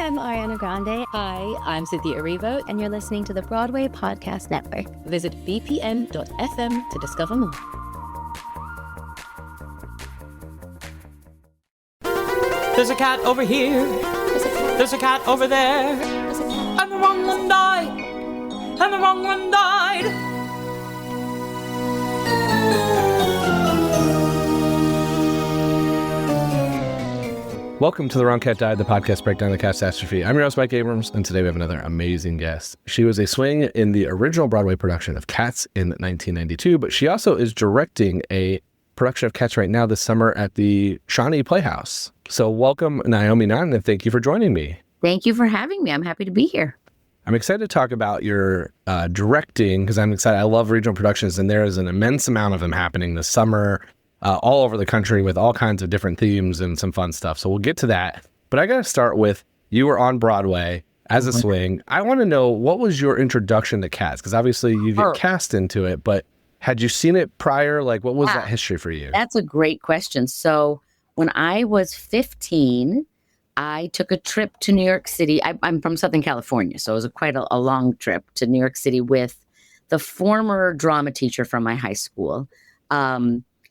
I'm Ariana Grande. Hi, I'm Cynthia Erivo. And you're listening to the Broadway Podcast Network. Visit bpn.fm to discover more. There's a cat over here. There's a cat over there. And the wrong one died. And the wrong one died. Welcome to The Wrong Cat Died, the podcast breakdown of the catastrophe. I'm your host, Mike Abrams, and today we have another amazing guest. She was a swing in the original Broadway production of Cats in 1992, but she also is directing a production of Cats right now this summer at the Shawnee Playhouse. So welcome, Naomi Naughton, and thank you for joining me. Thank you for having me. I'm happy to be here. I'm excited to talk about your directing, because I'm excited. I love regional productions, and there is an immense amount of them happening this summer. All over the country with all kinds of different themes and some fun stuff. So we'll get to that. But I got to start with, you were on Broadway as a swing. I want to know, what was your introduction to Cats? Because obviously you get cast into it, but had you seen it prior? Like, what was that history for you? That's a great question. So when I was 15, I took a trip to New York City. I'm from Southern California, so it was quite a long trip to New York City with the former drama teacher from my high school.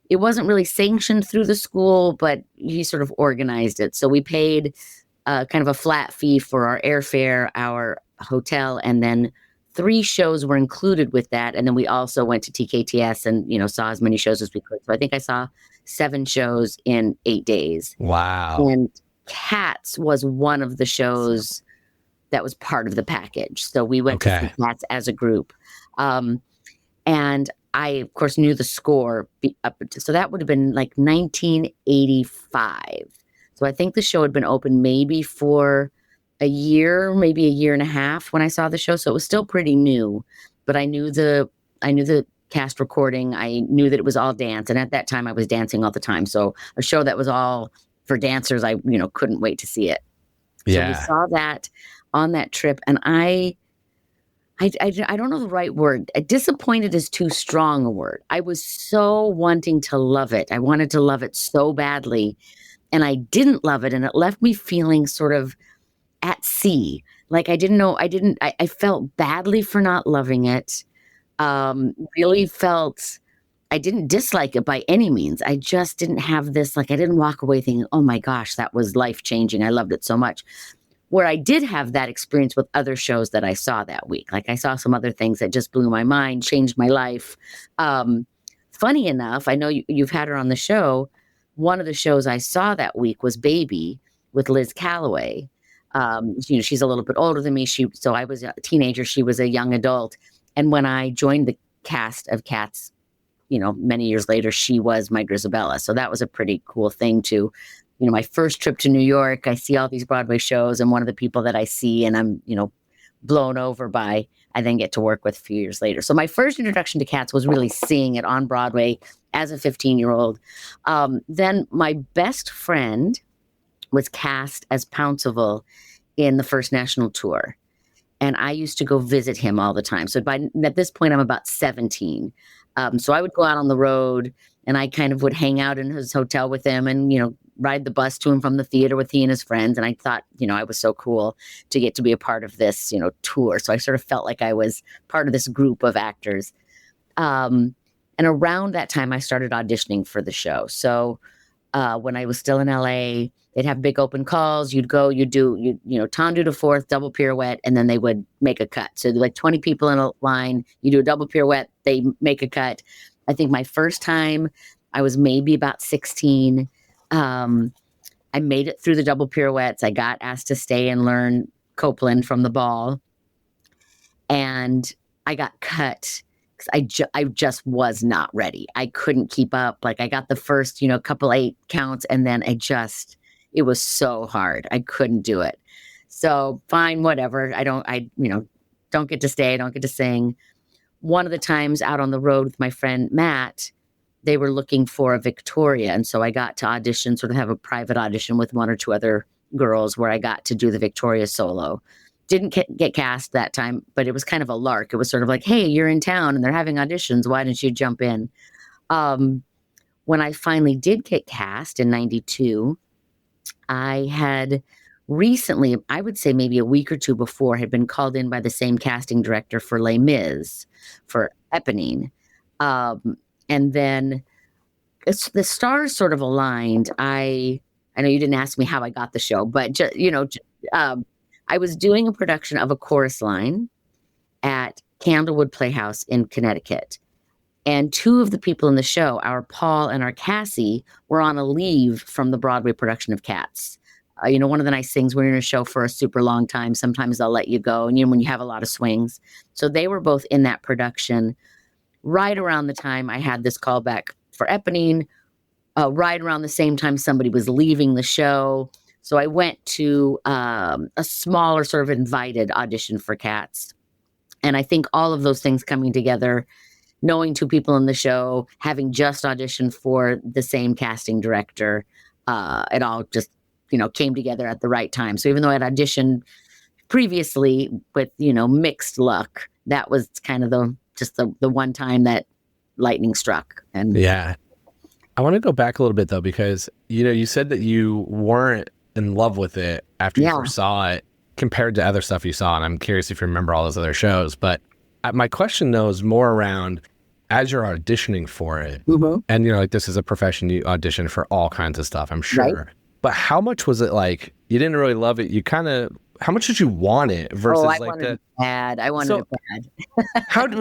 It wasn't really sanctioned through the school, but he sort of organized it. So we paid kind of a flat fee for our airfare, our hotel, and then 3 shows were included with that. And then we also went to TKTS and, saw as many shows as we could. So I think I saw 7 shows in 8 days. Wow. And Cats was one of the shows that was part of the package. So we went to see Cats as a group. And I, of course, knew the score so that would have been like 1985. So I think the show had been open maybe for a year, maybe a year and a half when I saw the show. So it was still pretty new, but I knew the cast recording. I knew that it was all dance. And at that time I was dancing all the time. So a show that was all for dancers, I, couldn't wait to see it. Yeah. So we saw that on that trip, and I don't know the right word. Disappointed is too strong a word. I was so wanting to love it. I wanted to love it so badly, and I didn't love it. And it left me feeling sort of at sea. Like I felt badly for not loving it. Really felt, I didn't dislike it by any means. I just didn't have this, I didn't walk away thinking, oh my gosh, that was life-changing. I loved it so much. Where I did have that experience with other shows that I saw that week. Like I saw some other things that just blew my mind, changed my life. Funny enough, I know you've had her on the show. One of the shows I saw that week was Baby with Liz Calloway. She's a little bit older than me. So I was a teenager. She was a young adult. And when I joined the cast of Cats, many years later, she was my Grizabella. So that was a pretty cool thing to, my first trip to New York, I see all these Broadway shows, and one of the people that I see and I'm, blown over by, I then get to work with a few years later. So my first introduction to Cats was really seeing it on Broadway as a 15-year-old. Then my best friend was cast as Pounceville in the first national tour. And I used to go visit him all the time. So at this point, I'm about 17. So I would go out on the road, and I kind of would hang out in his hotel with him and, ride the bus to him from the theater with he and his friends. And I thought, I was so cool to get to be a part of this, tour. So I sort of felt like I was part of this group of actors. And around that time, I started auditioning for the show. So when I was still in LA, they'd have big open calls. You'd go, you tendu to fourth, double pirouette, and then they would make a cut. So like 20 people in a line, you do a double pirouette, they make a cut. I think my first time, I was maybe about 16. I made it through the double pirouettes. I got asked to stay and learn Copeland from the ball. And I got cut because I just was not ready. I couldn't keep up. Like I got the first, couple 8 counts, and then it was so hard. I couldn't do it. So fine, whatever. I don't get to stay. I don't get to sing. One of the times out on the road with my friend Matt, they were looking for a Victoria. And so I got to audition, sort of have a private audition with 1 or 2 other girls where I got to do the Victoria solo. Didn't get cast that time, but it was kind of a lark. It was sort of like, hey, you're in town and they're having auditions. Why don't you jump in? When I finally did get cast in 92, I had recently, I would say maybe a week or two before, had been called in by the same casting director for Les Mis, for Eponine. And then the stars sort of aligned. I know you didn't ask me how I got the show, but I was doing a production of A Chorus Line at Candlewood Playhouse in Connecticut. And two of the people in the show, our Paul and our Cassie, were on a leave from the Broadway production of Cats. One of the nice things, we're in a show for a super long time. Sometimes they'll let you go, and when you have a lot of swings. So they were both in that production. Right around the time I had this callback for Eponine, right around the same time somebody was leaving the show. So I went to a smaller sort of invited audition for Cats. And I think all of those things coming together, knowing two people in the show, having just auditioned for the same casting director, it all just, came together at the right time. So even though I'd auditioned previously with, mixed luck, that was kind of the one time that lightning struck. And yeah. I want to go back a little bit though, because, you said that you weren't in love with it after you first saw it compared to other stuff you saw. And I'm curious if you remember all those other shows, but my question though is more around as you're auditioning for it, and this is a profession, you audition for all kinds of stuff, I'm sure. Right. But how much was it like you didn't really love it? How much did you want it versus I wanted it bad. I wanted it bad. How do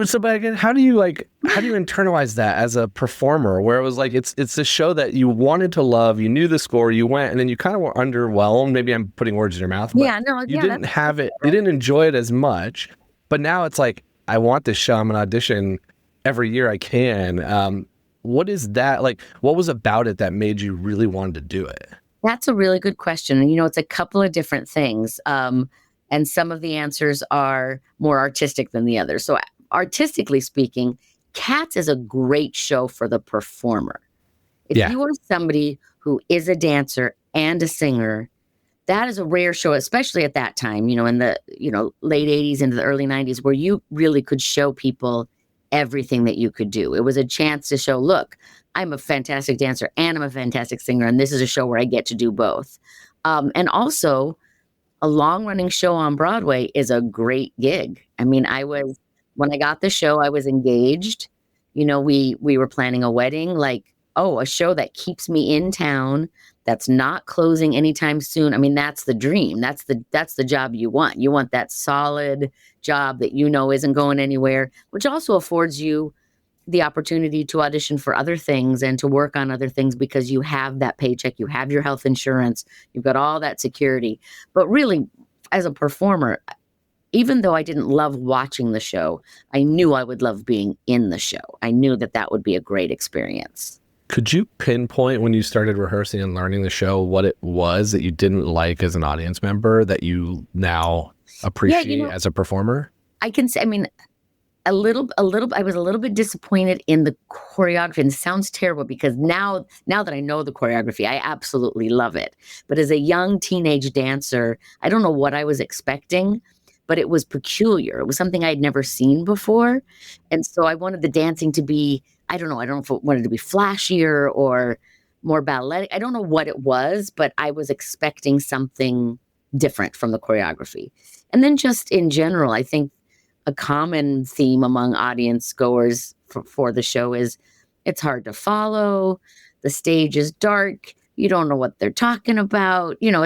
you internalize that as a performer, where it was like it's a show that you wanted to love, you knew the score, you went, and then you kind of were underwhelmed. Maybe I'm putting words in your mouth. But you didn't have it. You didn't enjoy it as much. But now it's like, I want this show. I'm gonna audition every year I can. What is that like? What was about it that made you really want to do it? That's a really good question. And, it's a couple of different things. And some of the answers are more artistic than the others. So artistically speaking, Cats is a great show for the performer. If you are somebody who is a dancer and a singer, that is a rare show, especially at that time, in the, late 80s into the early 90s, where you really could show people everything that you could do. It was a chance to show, look, I'm a fantastic dancer and I'm a fantastic singer, and this is a show where I get to do both. And also, a long-running show on Broadway is a great gig. I mean, when I got the show, I was engaged. We were planning a wedding, a show that keeps me in town, that's not closing anytime soon. I mean, that's the dream. That's the job you want. You want that solid job that isn't going anywhere, which also affords you the opportunity to audition for other things and to work on other things because you have that paycheck, you have your health insurance, you've got all that security. But really, as a performer, even though I didn't love watching the show, I knew I would love being in the show. I knew that would be a great experience. Could you pinpoint when you started rehearsing and learning the show what it was that you didn't like as an audience member that you now appreciate as a performer? I can say, I was a little bit disappointed in the choreography, and it sounds terrible because now that I know the choreography, I absolutely love it. But as a young teenage dancer, I don't know what I was expecting, but it was peculiar. It was something I'd never seen before. And so I wanted the dancing to be, I don't know if it wanted to be flashier or more balletic. I don't know what it was, but I was expecting something different from the choreography. And then just in general, I think a common theme among audience goers for the show is it's hard to follow. The stage is dark. You don't know what they're talking about. There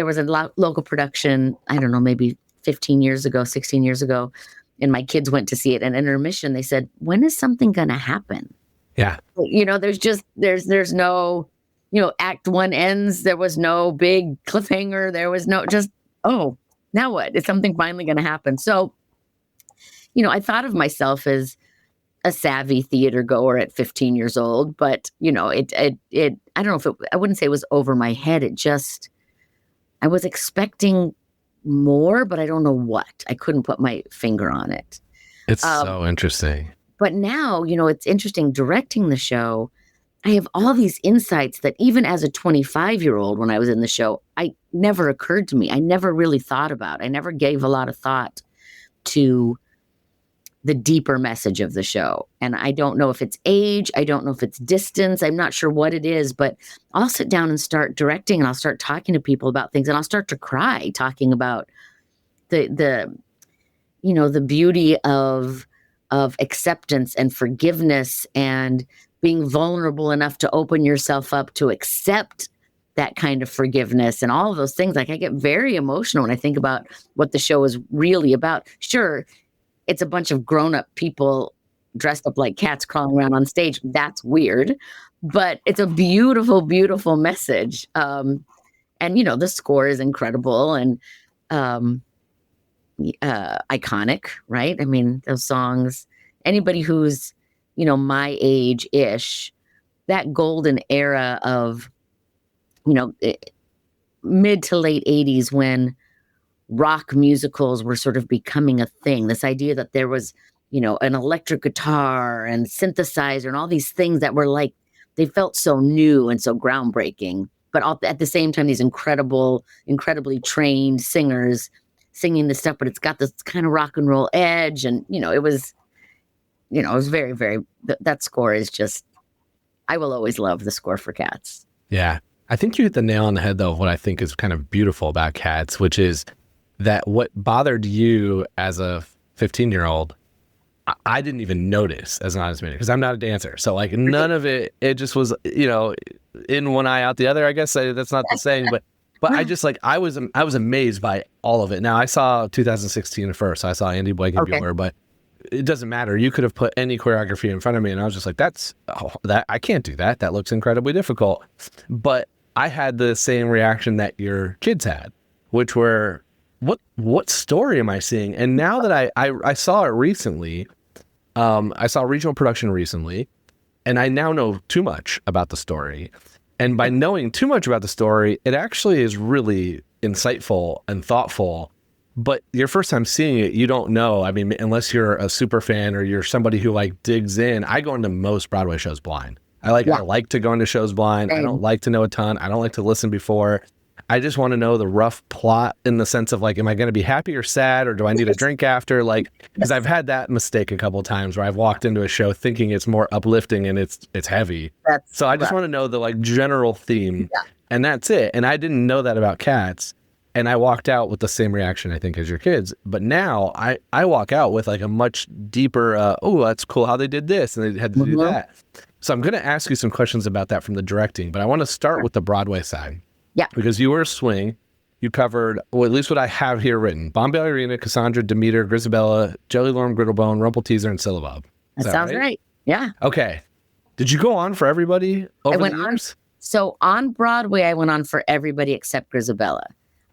was a local production, I don't know, maybe 15 years ago, 16 years ago, and my kids went to see it. And in intermission, they said, when is something going to happen? Yeah. There's no, act one ends. There was no big cliffhanger. There was no now what? Is something finally going to happen? So, I thought of myself as a savvy theater goer at 15 years old, but, I don't know I wouldn't say it was over my head. I was expecting more, but I don't know what. I couldn't put my finger on it. It's so interesting. But now, it's interesting directing the show. I have all these insights that even as a 25-year-old, when I was in the show, I never occurred to me. I never really thought about. I never gave a lot of thought to the deeper message of the show. And I don't know if it's age, I don't know if it's distance, I'm not sure what it is, but I'll sit down and start directing, and I'll start talking to people about things, and I'll start to cry talking about the beauty of acceptance and forgiveness and being vulnerable enough to open yourself up to accept that kind of forgiveness and all of those things. Like, I get very emotional when I think about what the show is really about. Sure, it's a bunch of grown-up people dressed up like cats crawling around on stage. That's weird, but it's a beautiful, beautiful message. And, the score is incredible and iconic, right? I mean, those songs, anybody who's, my age-ish, that golden era of, mid to late 80s when rock musicals were sort of becoming a thing. This idea that there was, an electric guitar and synthesizer and all these things that were like, they felt so new and so groundbreaking. But at the same time, these incredibly trained singers singing this stuff, but it's got this kind of rock and roll edge. And, it was very, very, that score is just, I will always love the score for Cats. Yeah. I think you hit the nail on the head, though, of what I think is kind of beautiful about Cats, which is that what bothered you as a 15-year-old, I didn't even notice as an honest man, because I'm not a dancer. So like none of it just was, in one eye out the other, I guess. That's not the saying, but I just I was amazed by all of it. Now I saw 2016 first. So I saw Andy Blankenbuehler, but it doesn't matter. You could have put any choreography in front of me and I was just like, I can't do that. That looks incredibly difficult. But I had the same reaction that your kids had, which were, what story am I seeing? And now that I saw it recently, I saw regional production recently, and I now know too much about the story. And by knowing too much about the story, it actually is really insightful and thoughtful. But your first time seeing it, you don't know. I mean, unless you're a super fan or you're somebody who digs in. I go into most Broadway shows blind. I like to go into shows blind. I don't like to know a ton. I don't like to listen before. I just want to know the rough plot in the sense of am I going to be happy or sad, or do I need a drink after? Because I've had that mistake a couple of times where I've walked into a show thinking it's more uplifting and it's heavy. So I just want to know the general theme, and that's it. And I didn't know that about Cats, and I walked out with the same reaction I think as your kids. But now I walk out with a much deeper, oh, that's cool how they did this and they had to do that. So I'm going to ask you some questions about that from the directing, but I want to start with the Broadway side. Yeah. Because you were a swing. You covered, well, at least what I have here written, Bomb Ballerina, Cassandra, Demeter, Grizabella, Jelly Lorm, Griddlebone, Rumpelteazer, and Syllabub. That sounds right. Yeah. Okay. Did you go on for everybody over the years? So on Broadway, I went on for everybody except Grizabella.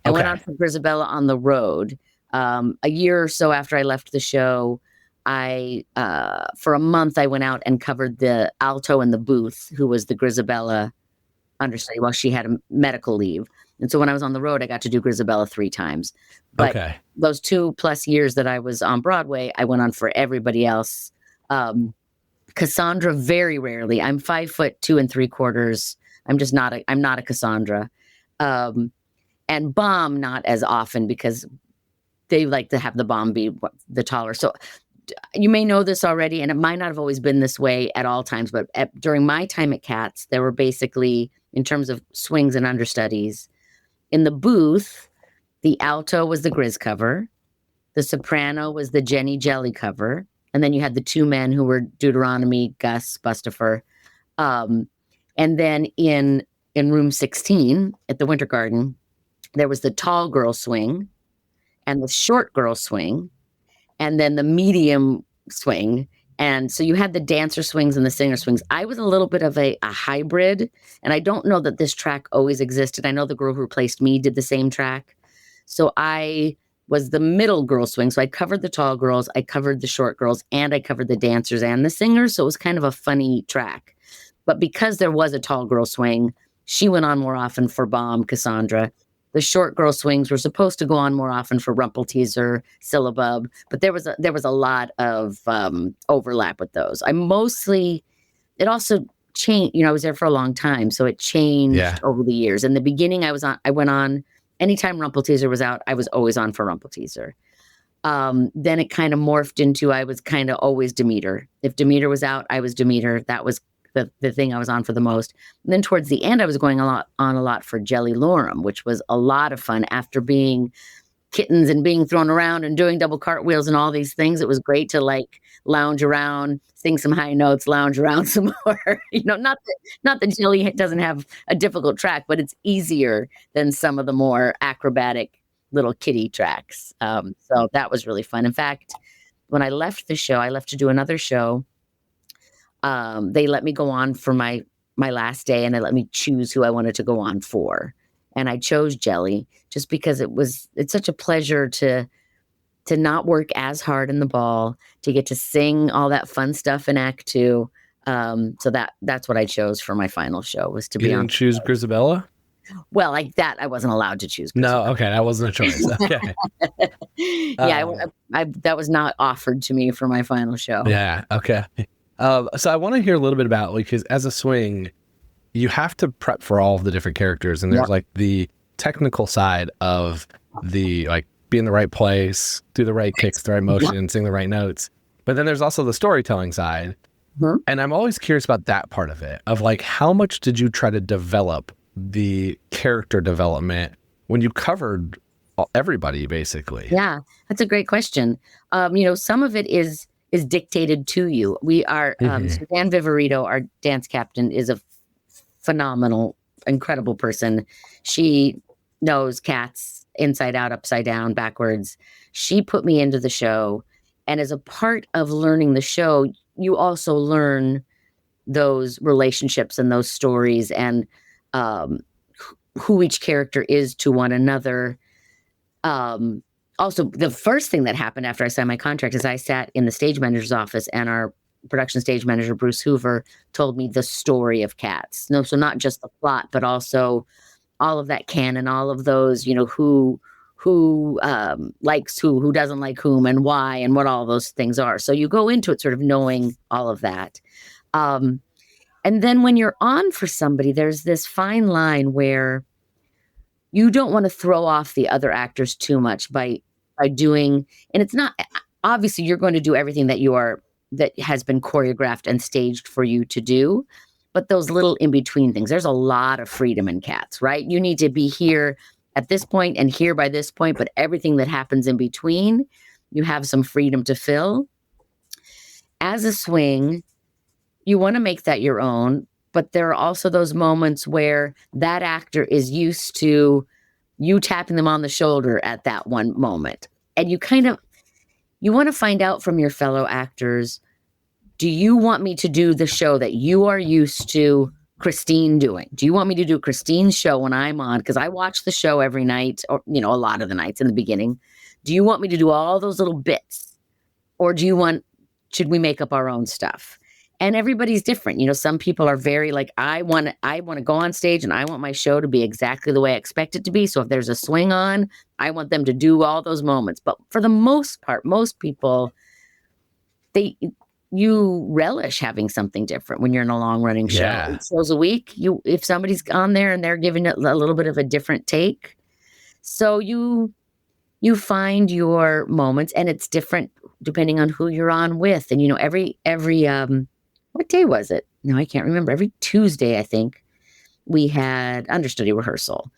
I went on for Grizabella on the road. A year or so after I left the show, for a month, I went out and covered the alto in the booth, who was the Grizabella understudy while she had a medical leave. And so when I was on the road, I got to do Grizabella 3 times. But those 2+ years that I was on Broadway, I went on for everybody else. Cassandra, very rarely. I'm 5'2 3/4. I'm not a Cassandra. And Bomb, not as often, because they like to have the Bomb be the taller. So you may know this already, and it might not have always been this way at all times, but during my time at Cats, there were basically, in terms of swings and understudies, in the booth, the alto was the Grizz cover, the soprano was the Jenny Jelly cover, and then you had the 2 men who were Deuteronomy, Gus, Bustifer. And then in room 16 at the Winter Garden, there was the tall girl swing and the short girl swing, and then the medium swing. And so you had the dancer swings and the singer swings. I was a little bit of a hybrid, and I don't know that this track always existed. I know the girl who replaced me did the same track. So I was the middle girl swing. So I covered the tall girls, I covered the short girls, and I covered the dancers and the singers. So it was kind of a funny track. But because there was a tall girl swing, she went on more often for Bomb, Cassandra. The short girl swings were supposed to go on more often for Rumpelteazer, Syllabub, but there was a lot of overlap with those. It also changed. I was there for a long time, so it changed over the years. In the beginning, I went on anytime Rumpelteazer was out. I was always on for Rumpelteazer. Then it kind of morphed into, I was kind of always Demeter. If Demeter was out, I was Demeter. That was the thing I was on for the most. And then towards the end, I was going on a lot for Jelly Lorem, which was a lot of fun after being kittens and being thrown around and doing double cartwheels and all these things. It was great to like lounge around, sing some high notes, lounge around some more. Not that Jelly doesn't have a difficult track, but it's easier than some of the more acrobatic little kiddie tracks. So that was really fun. In fact, when I left the show, I left to do another show. They let me go on for my last day, and they let me choose who I wanted to go on for. And I chose Jelly just because it's such a pleasure to not work as hard in the ball, to get to sing all that fun stuff in Act 2. So that's what I chose for my final show, was to be on. You didn't choose Grizabella? Well, like that, I wasn't allowed to choose Grizabella. No, okay, that wasn't a choice. Okay. That was not offered to me for my final show. Yeah, okay. So I want to hear a little bit about, because as a swing, you have to prep for all of the different characters, and there's like the technical side of the like be in the right place, do the right kicks, the right motion, sing the right notes. But then there's also the storytelling side. Mm-hmm. And I'm always curious about that part of it, of like, how much did you try to develop the character development when you covered everybody, basically? Yeah, that's a great question. Some of it is dictated to you. We are, Suzanne Viverito, our dance captain, is a phenomenal, incredible person. She knows cats inside out, upside down, backwards. She put me into the show. And as a part of learning the show, you also learn those relationships and those stories and who each character is to one another. Also, the first thing that happened after I signed my contract is I sat in the stage manager's office, and our production stage manager, Bruce Hoover, told me the story of Cats. No, so not just the plot, but also all of that canon, all of those, who likes who doesn't like whom, and why, and what all those things are. So you go into it sort of knowing all of that. And then when you're on for somebody, there's this fine line where you don't want to throw off the other actors too much by doing, and it's not, obviously you're going to do everything that has been choreographed and staged for you to do, but those little in-between things, there's a lot of freedom in Cats, right? You need to be here at this point and here by this point, but everything that happens in between, you have some freedom to fill. As a swing, you want to make that your own, but there are also those moments where that actor is used to you tapping them on the shoulder at that one moment. And you want to find out from your fellow actors, do you want me to do the show that you are used to Christine doing? Do you want me to do Christine's show when I'm on? Because I watch the show every night, or, a lot of the nights in the beginning. Do you want me to do all those little bits? Or should we make up our own stuff? And everybody's different. Some people are very like, I want to go on stage and I want my show to be exactly the way I expect it to be. So if there's a swing on, I want them to do all those moments. But for the most part, most people, you relish having something different when you're in a long running show. Yeah. 8 shows a week. If somebody's on there and they're giving it a little bit of a different take, so you find your moments, and it's different depending on who you're on with. And every what day was it? No, I can't remember. Every Tuesday, I think, we had understudy rehearsal.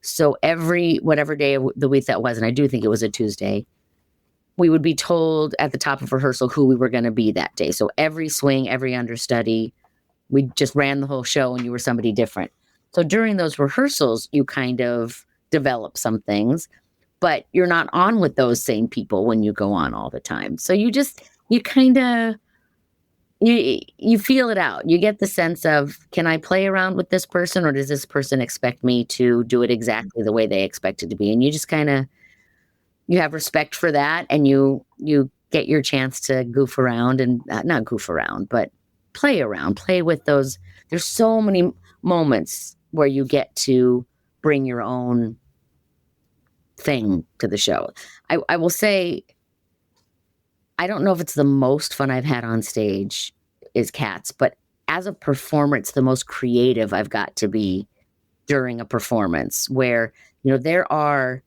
So whatever day of the week that was, and I do think it was a Tuesday, we would be told at the top of rehearsal who we were going to be that day. So every swing, every understudy, we just ran the whole show and you were somebody different. So during those rehearsals, you kind of develop some things, but you're not on with those same people when you go on all the time. So you kind of, you feel it out. You get the sense of, can I play around with this person, or does this person expect me to do it exactly the way they expect it to be? And you just kind of, you have respect for that, and you get your chance to goof around, and not goof around, but play around, play with those. There's so many moments where you get to bring your own thing to the show. I will say, I don't know if it's the most fun I've had on stage is Cats, but as a performer, it's the most creative I've got to be during a performance, where, there are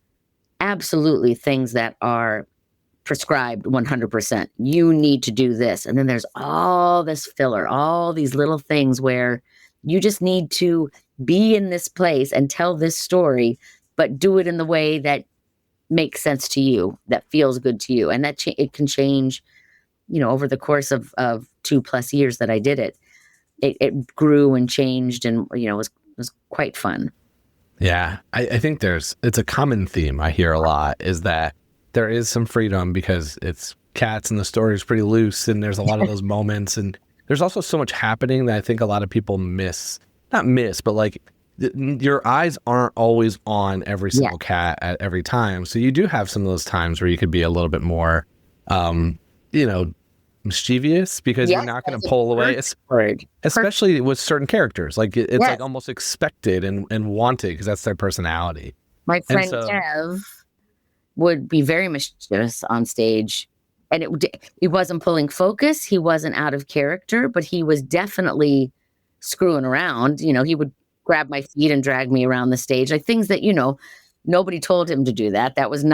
absolutely things that are prescribed 100%. You need to do this. And then there's all this filler, all these little things where you just need to be in this place and tell this story, but do it in the way that makes sense to you, that feels good to you. And that it can change, over the course of 2+ years that I did it. It grew and changed and, was quite fun. Yeah. I think it's a common theme I hear a lot is that there is some freedom because it's cats and the story is pretty loose and there's a lot of those moments. And there's also so much happening that I think a lot of people but like your eyes aren't always on every single cat at every time. So you do have some of those times where you could be a little bit more, mischievous because you're not going to pull away, especially with certain characters. Like it's like almost expected and wanted because that's their personality. My friend Kev would be very mischievous on stage, and he wasn't pulling focus. He wasn't out of character, but he was definitely screwing around. He would grab my feet and drag me around the stage, like things that, nobody told him to do that. That's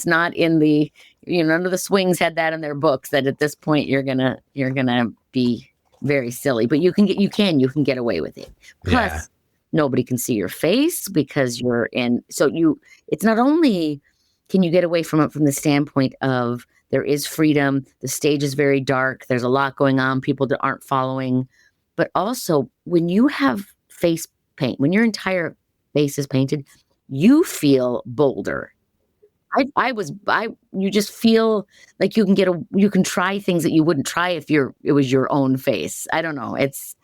not in the, none of the swings had that in their books that at this point you're gonna be very silly, but you can get away with it. Plus nobody can see your face because you're in. So it's not only can you get away from it from the standpoint of there is freedom. The stage is very dark. There's a lot going on. People that aren't following, but also when you have face paint, when your entire face is painted, you feel bolder. You just feel like you can try things that you wouldn't try if it was your own face. I don't know. It's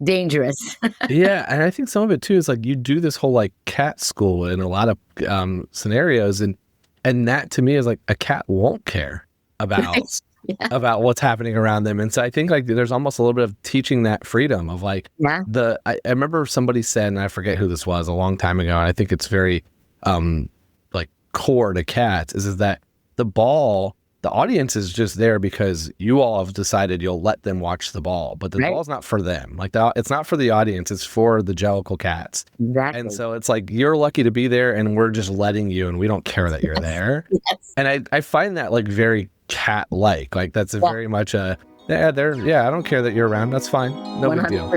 dangerous. Yeah. And I think some of it too is like you do this whole like cat school in a lot of scenarios. And that to me is like a cat won't care about about what's happening around them. And so I think like there's almost a little bit of teaching that freedom of like I remember somebody said, and I forget who this was a long time ago, and I think it's very like core to cats is that the audience is just there because you all have decided you'll let them watch the ball, but the ball's not for them. Like it's not for the audience, it's for the Jellicle cats. Exactly. And so it's like you're lucky to be there and we're just letting you and we don't care that you're there. And I find that like very cat-like. Like that's very much I don't care that you're around. That's fine. No 100%. Big deal.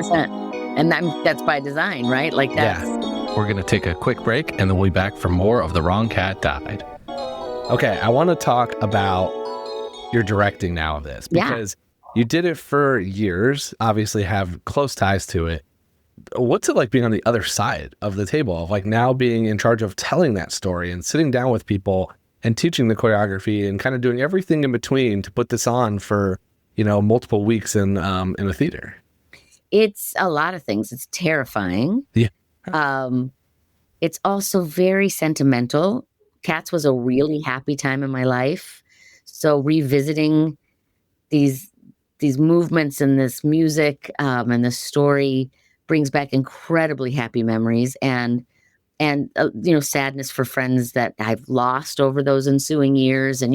And that's by design, right? Like that's We're going to take a quick break and then we'll be back for more of The Wrong Cat Died. Okay, I want to talk about your directing now of this because you did it for years, obviously have close ties to it. What's it like being on the other side of the table of like now being in charge of telling that story and sitting down with people and teaching the choreography and kind of doing everything in between to put this on for, multiple weeks in a theater? It's a lot of things. It's terrifying. Yeah. It's also very sentimental. Cats was a really happy time in my life. So revisiting these movements and this music and this story brings back incredibly happy memories and sadness for friends that I've lost over those ensuing years. And,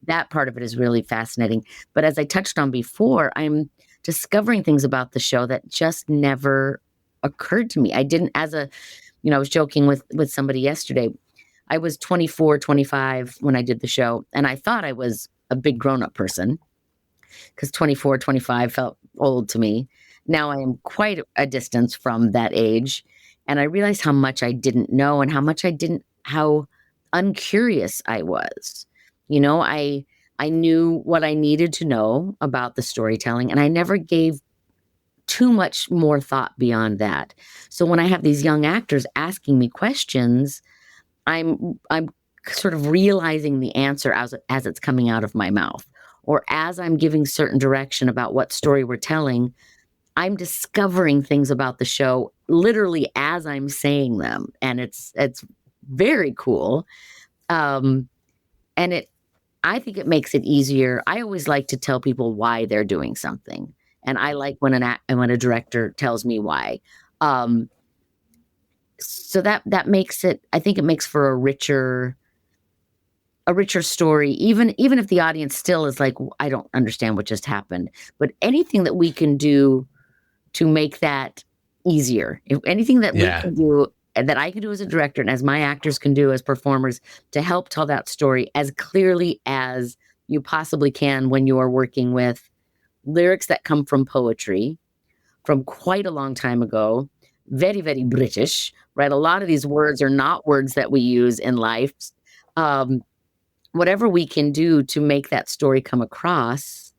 that part of it is really fascinating. But as I touched on before, I'm discovering things about the show that just never occurred to me. I didn't, I was joking with somebody yesterday. I was 24, 25 when I did the show, and I thought I was a big grown-up person because 24, 25 felt old to me. Now I am quite a distance from that age, and I realized how much I didn't know and how uncurious I was. I knew what I needed to know about the storytelling, and I never gave too much more thought beyond that. So when I have these young actors asking me questions, I'm sort of realizing the answer as it's coming out of my mouth, or as I'm giving certain direction about what story we're telling, I'm discovering things about the show literally as I'm saying them. And it's very cool. I think it makes it easier. I always like to tell people why they're doing something. And I like when a director tells me why. So that makes it, I think it makes for a richer story, even if the audience still is like, I don't understand what just happened. But anything that we can do to make that easier, if anything that we can do that I can do as a director and as my actors can do as performers to help tell that story as clearly as you possibly can when you are working with lyrics that come from poetry from quite a long time ago, very, very British, right? A lot of these words are not words that we use in life. Whatever we can do to make that story come across.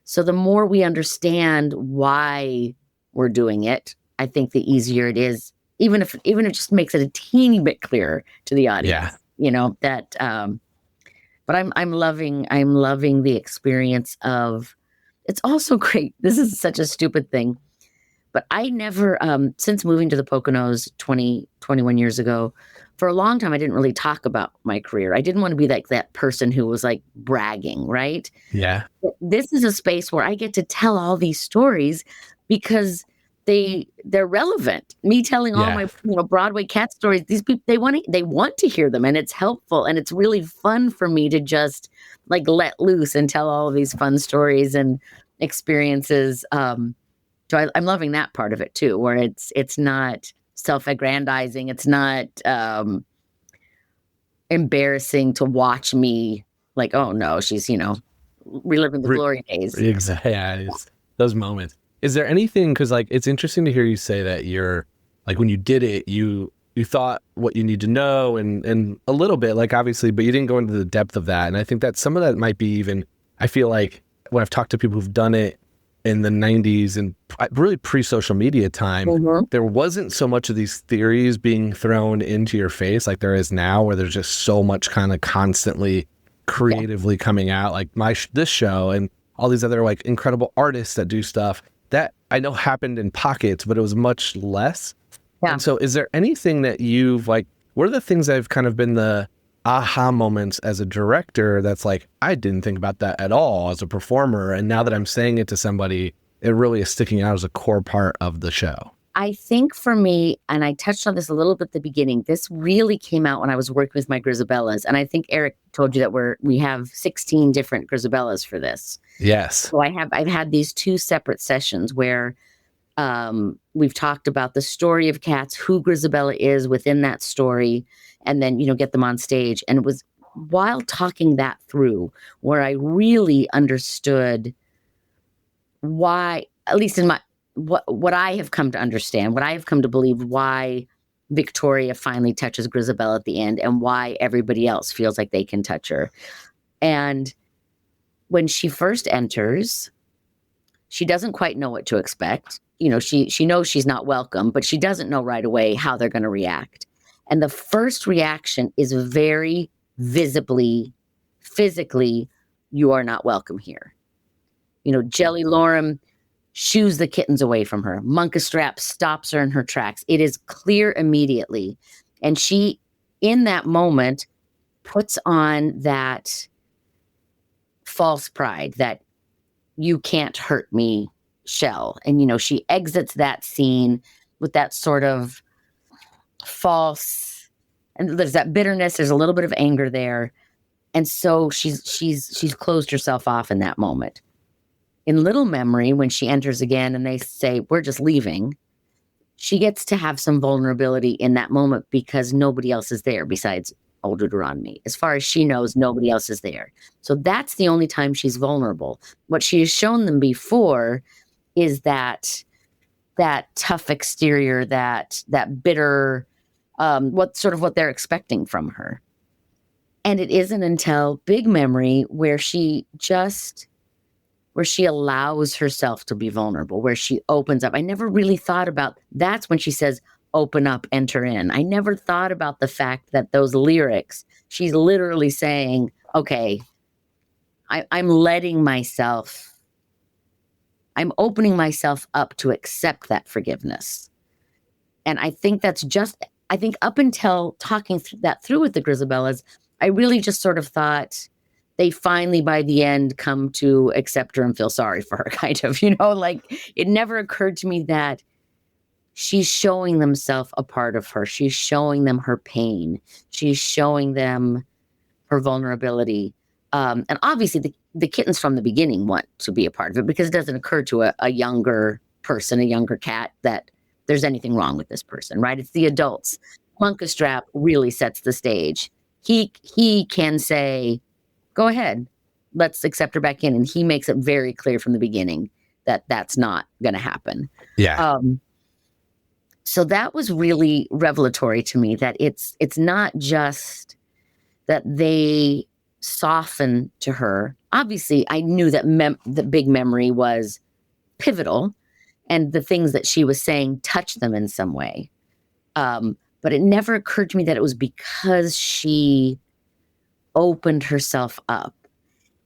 So the more we understand why we're doing it, I think the easier it is, even if it just makes it a teeny bit clearer to the audience, that, but I'm loving the experience of, it's also great. This is such a stupid thing, but I never, since moving to the Poconos 21 years ago, for a long time, I didn't really talk about my career. I didn't want to be like that person who was like bragging, right? Yeah. But this is a space where I get to tell all these stories because they're relevant. Me telling all my Broadway cat stories, these people they want to hear them, and it's helpful, and it's really fun for me to just like let loose and tell all of these fun stories and experiences. So I'm loving that part of it too, where it's not self-aggrandizing. It's not embarrassing to watch me like, oh no, she's, reliving the glory days. Exactly. Yeah, it's those moments. Is there anything, because like it's interesting to hear you say that you're like when you did it, you thought what you need to know and a little bit, like obviously, but you didn't go into the depth of that. And I think that some of that might be even, I feel like when I've talked to people who've done it in the 90s and really pre-social media time, there wasn't so much of these theories being thrown into your face like there is now, where there's just so much kind of constantly creatively coming out, like this show and all these other like incredible artists that do stuff that I know happened in pockets, but it was much less. Yeah. And so is there anything that you've like, what are the things that have kind of been the aha moments as a director that's like, I didn't think about that at all as a performer, and now that I'm saying it to somebody, it really is sticking out as a core part of the show? I think for me, and I touched on this a little bit at the beginning, this really came out when I was working with my Grizabellas, and I think Eric told you that we have 16 different Grizabellas for this. Yes. So I've had these two separate sessions where we've talked about the story of cats, who Grizabella is within that story, and then, get them on stage. And it was while talking that through where I really understood why, at least in what I have come to understand, what I have come to believe, why Victoria finally touches Grizabella at the end and why everybody else feels like they can touch her. And when she first enters, she doesn't quite know what to expect. She knows she's not welcome, but she doesn't know right away how they're going to react. And the first reaction is very visibly, physically, you are not welcome here. Jelly Lorem shoos the kittens away from her. Munkastrap stops her in her tracks. It is clear immediately. And she, in that moment, puts on that false pride, that you can't hurt me shell. And, she exits that scene with that sort of false, and there's that bitterness, there's a little bit of anger there. And so she's closed herself off in that moment. In Little Memory, when she enters again and they say, we're just leaving, she gets to have some vulnerability in that moment because nobody else is there besides Old Deuteronomy. As far as she knows, nobody else is there. So that's the only time she's vulnerable. What she has shown them before is that tough exterior, that bitter, what they're expecting from her. And it isn't until Big Memory where she allows herself to be vulnerable, where she opens up. I never really thought about, that's when she says, open up, enter in. I never thought about the fact that those lyrics, she's literally saying, okay, I'm opening myself up to accept that forgiveness. And I think up until talking that through with the Grizabellas, I really just sort of thought they finally, by the end, come to accept her and feel sorry for her, kind of, like it never occurred to me that she's showing themselves a part of her. She's showing them her pain. She's showing them her vulnerability. And obviously the kittens from the beginning want to be a part of it because it doesn't occur to a younger person, a younger cat, that there's anything wrong with this person, right? It's the adults. Plunkastrap really sets the stage. He can say, go ahead, let's accept her back in. And he makes it very clear from the beginning that that's not going to happen. Yeah. So that was really revelatory to me, that it's not just that they soften to her. Obviously, I knew that the big memory was pivotal, and the things that she was saying touched them in some way. But it never occurred to me that it was because she opened herself up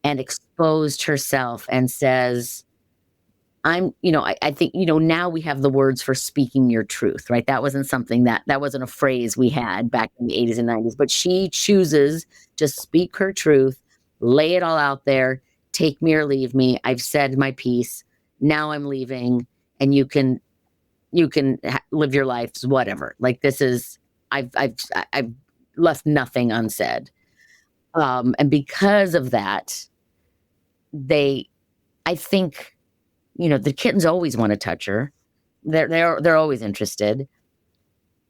and exposed herself and says, I think, now we have the words for speaking your truth, right? That wasn't something that wasn't a phrase we had back in the 80s and 90s, but she chooses to speak her truth, lay it all out there, take me or leave me. I've said my piece. Now I'm leaving, and you can live your lives, whatever. Like, this is, I've left nothing unsaid. And because of that, I think, the kittens always want to touch her. They're always interested.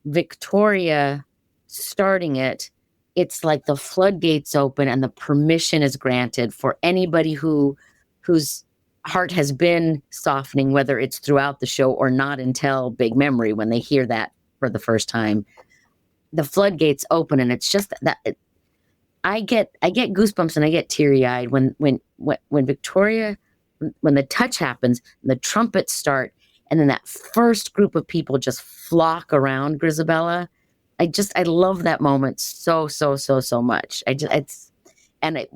Victoria starting it, it's like the floodgates open and the permission is granted for anybody whose heart has been softening, whether it's throughout the show or not until Big Memory, when they hear that for the first time. The floodgates open, and it's just that I get goosebumps and I get teary-eyed when Victoria, when the touch happens, and the trumpets start, and then that first group of people just flock around Grizabella. I love that moment so much. It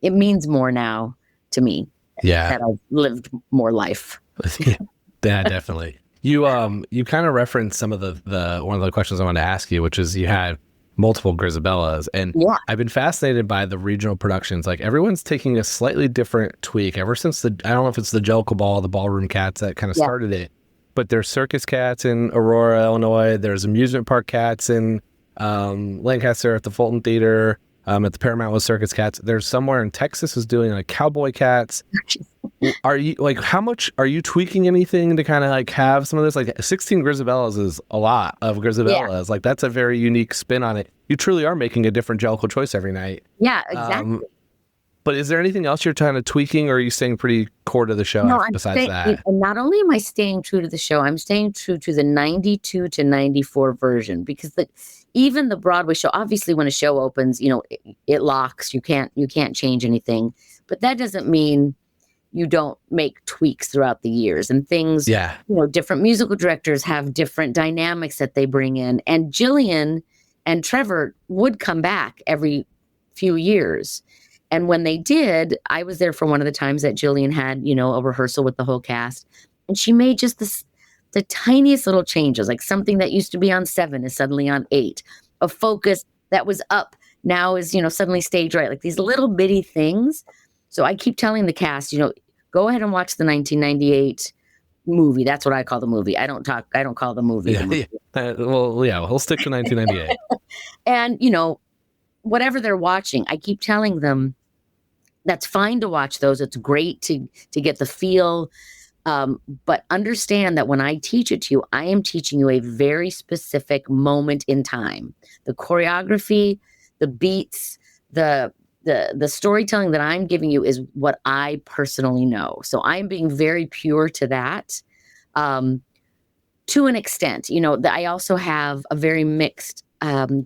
means more now to me. Yeah. That I've lived more life. Yeah, definitely. You kind of referenced some of the one of the questions I wanted to ask you, which is you had multiple Grizabellas, and I've been fascinated by the regional productions. Like, everyone's taking a slightly different tweak ever since I don't know if it's the Jellicle Ball, the Ballroom Cats that kind of started it, but there's circus cats in Aurora, Illinois. There's amusement park cats in Lancaster at the Fulton Theater. At the Paramount with circus cats. There's somewhere in Texas who's doing like cowboy cats. Are you how much are you tweaking anything to kind of like have some of this? Like 16 Grizabellas is a lot of Grizabellas. Like, that's a very unique spin on it. You truly are making a different Jellicle choice every night. Yeah, exactly. But is there anything else you're kind of tweaking, or are you staying pretty core to the show besides that? And not only am I staying true to the show, I'm staying true to the 92 to 94 version, because even the Broadway show, obviously when a show opens, it locks. You can't change anything. But that doesn't mean you don't make tweaks throughout the years and things. Yeah. Different musical directors have different dynamics that they bring in. And Jillian and Trevor would come back every few years. And when they did, I was there for one of the times that Jillian had, a rehearsal with the whole cast. And she made just the tiniest little changes, like something that used to be on 7 is suddenly on 8. A focus that was up now is, suddenly stage right. Like these little bitty things. So I keep telling the cast, go ahead and watch the 1998 movie. That's what I call the movie. I don't call the movie. The movie. We'll stick to 1998. And, whatever they're watching, I keep telling them that's fine to watch those. It's great to get the feel. But understand that when I teach it to you, I am teaching you a very specific moment in time. The choreography, the beats, the storytelling that I'm giving you is what I personally know. So I'm being very pure to that, to an extent. I also have a very mixed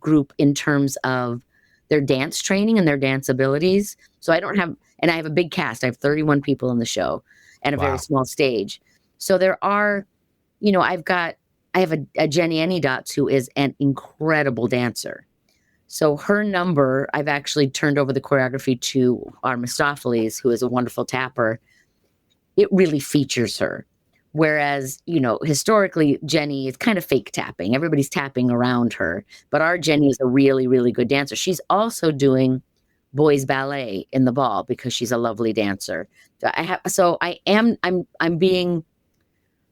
group in terms of their dance training and their dance abilities. So I have a big cast. I have 31 people in the show and a very small stage. So there are, I have a Jenny Anydots who is an incredible dancer. So her number, I've actually turned over the choreography to our Mistopheles, who is a wonderful tapper. It really features her. Whereas, historically, Jenny is kind of fake tapping. Everybody's tapping around her. But our Jenny is a really, really good dancer. She's also doing boys ballet in the ball because she's a lovely dancer. I'm being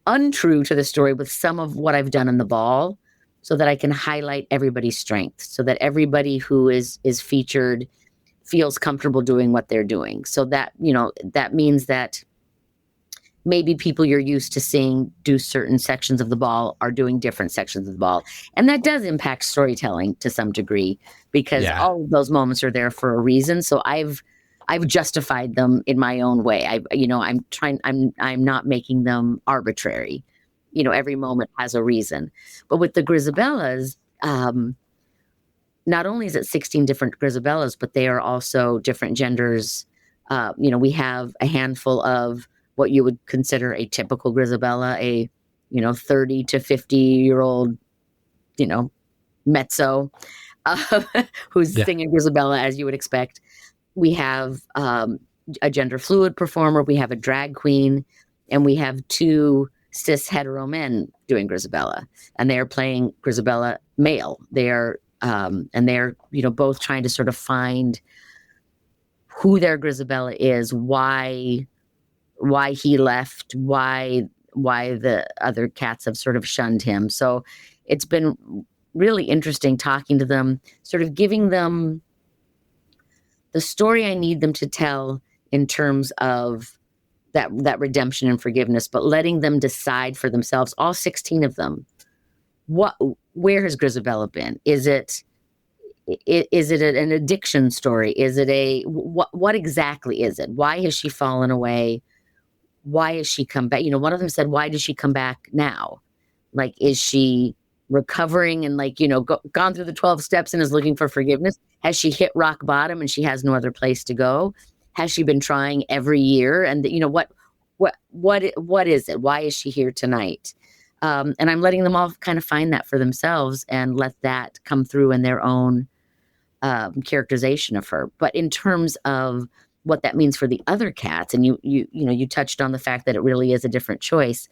untrue to the story with some of what I've done in the ball so that I can highlight everybody's strengths, so that everybody who is featured feels comfortable doing what they're doing. So that, that means that maybe people you're used to seeing do certain sections of the ball are doing different sections of the ball. And that does impact storytelling to some degree, because all of those moments are there for a reason. So I've justified them in my own way. I'm not making them arbitrary. Every moment has a reason. But with the Grizabellas, not only is it 16 different Grizabellas, but they are also different genders. We have a handful of what you would consider a typical Grizabella, a 30 to 50-year-old, mezzo, who's singing Grizabella as you would expect. We have a gender fluid performer, we have a drag queen, and we have 2 cis hetero men doing Grizabella, and they are playing Grizabella male. They are and they're both trying to sort of find who their Grizabella is, why he left, why the other cats have sort of shunned him. So it's been really interesting talking to them, sort of giving them the story I need them to tell in terms of that redemption and forgiveness, but letting them decide for themselves, all 16 of them, where has Grizabella been? Is it an addiction story? Is it what exactly is it? Why has she fallen away? Why has she come back? One of them said, why does she come back now? Like, is she recovering and gone through the 12 steps and is looking for forgiveness? Has she hit rock bottom and she has no other place to go? Has she been trying every year? And what is it? Why is she here tonight? And I'm letting them all kind of find that for themselves and let that come through in their own characterization of her. But in terms of what that means for the other cats, and you touched on the fact that it really is a different choice.